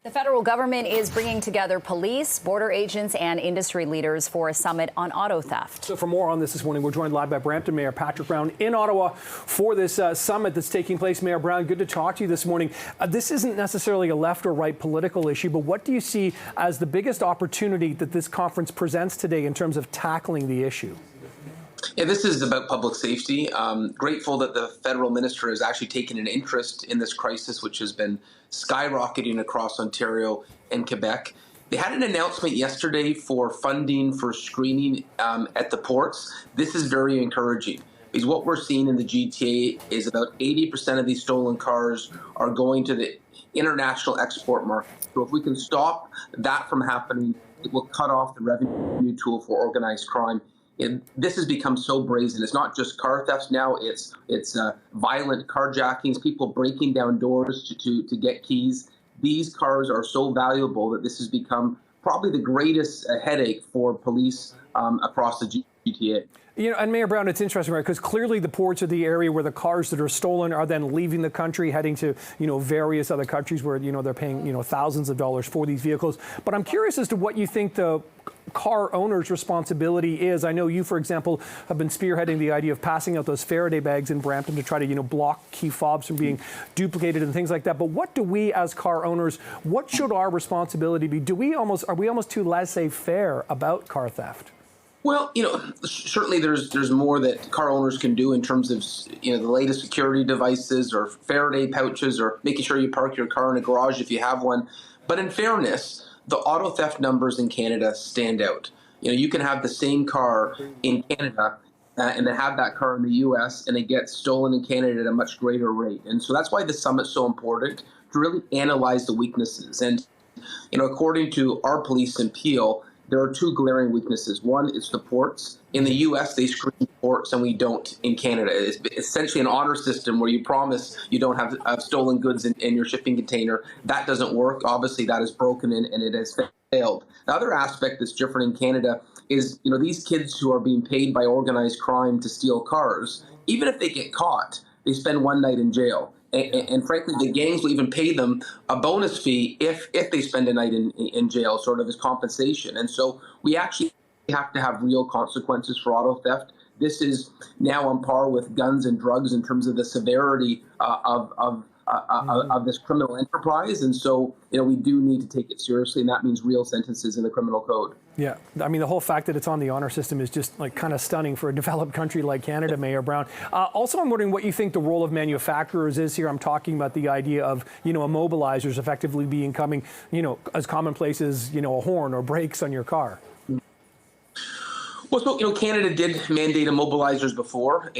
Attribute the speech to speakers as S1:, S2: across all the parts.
S1: The federal government is bringing together police, border agents, and industry leaders for a summit on auto theft.
S2: So for more on this morning, we're joined live by Brampton Mayor Patrick Brown in Ottawa for this summit that's taking place. Mayor Brown, good to talk to you this morning. This isn't necessarily a left or right political issue, but what do you see as the biggest opportunity that this conference presents today in terms of tackling the issue?
S3: Yeah, this is about public safety. Grateful that the federal minister has actually taken an interest in this crisis, which has been skyrocketing across Ontario and Quebec. They had an announcement yesterday for funding for screening at the ports. This is very encouraging because what we're seeing in the GTA is about 80% of these stolen cars are going to the international export market. So if we can stop that from happening, it will cut off the revenue tool for organized crime. This has become so brazen. It's not just car thefts now. It's violent carjackings, people breaking down doors to get keys. These cars are so valuable that this has become probably the greatest headache for police across the GTA.
S2: You know, and Mayor Brown, it's interesting, right? Because clearly the ports are the area where the cars that are stolen are then leaving the country, heading to, various other countries where, they're paying, thousands of dollars for these vehicles. But I'm curious as to what you think the car owner's responsibility is. I know you, for example, have been spearheading the idea of passing out those Faraday bags in Brampton to try to, block key fobs from being duplicated and things like that. But what do we as car owners, what should our responsibility be? Are we almost too laissez-faire about car theft?
S3: Well, certainly there's more that car owners can do in terms of, the latest security devices or Faraday pouches or making sure you park your car in a garage if you have one. But in fairness, the auto theft numbers in Canada stand out. You can have the same car in Canada and then have that car in the U.S. and it gets stolen in Canada at a much greater rate. And so that's why the summit's so important, to really analyze the weaknesses. And, according to our police in Peel, there are two glaring weaknesses. One is the ports. In the U.S., they screen ports, and we don't in Canada. It's essentially an honor system where you promise you don't have stolen goods in your shipping container. That doesn't work. Obviously, that is broken and it has failed. The other aspect that's different in Canada is, these kids who are being paid by organized crime to steal cars, even if they get caught, they spend one night in jail. And frankly, the gangs will even pay them a bonus fee if they spend a night in jail, sort of as compensation. And so we actually have to have real consequences for auto theft. This is now on par with guns and drugs in terms of the severity of this criminal enterprise. And so, we do need to take it seriously, and that means real sentences in the criminal code.
S2: Yeah, I mean, the whole fact that it's on the honor system is just kind of stunning for a developed country like Canada, Mayor Brown. Also, I'm wondering what you think the role of manufacturers is here. I'm talking about the idea of, immobilizers effectively becoming, as commonplace as, a horn or brakes on your car.
S3: Well, so, Canada did mandate immobilizers before.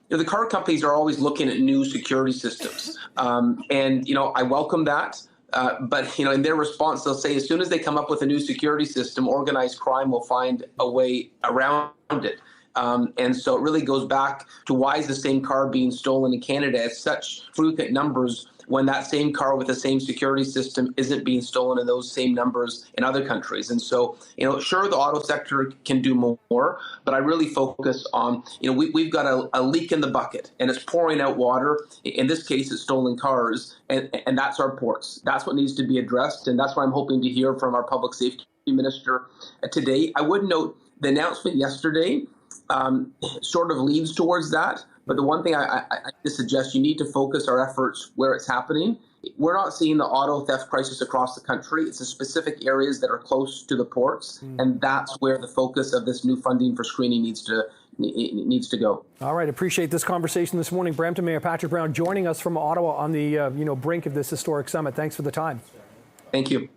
S3: The car companies are always looking at new security systems. And, I welcome that. But, in their response, they'll say as soon as they come up with a new security system, organized crime will find a way around it. And so it really goes back to why is the same car being stolen in Canada at such frequent numbers when that same car with the same security system isn't being stolen in those same numbers in other countries. And so, sure, the auto sector can do more, but I really focus on, we've got a leak in the bucket and it's pouring out water. In this case, it's stolen cars, and that's our ports. That's what needs to be addressed, and that's what I'm hoping to hear from our public safety minister today. I would note the announcement yesterday sort of leads towards that. But the one thing I just suggest, you need to focus our efforts where it's happening. We're not seeing the auto theft crisis across the country. It's in specific areas that are close to the ports, and that's where the focus of this new funding for screening needs to go.
S2: All right, appreciate this conversation this morning. Brampton Mayor Patrick Brown joining us from Ottawa on the brink of this historic summit. Thanks for the time.
S3: Thank you.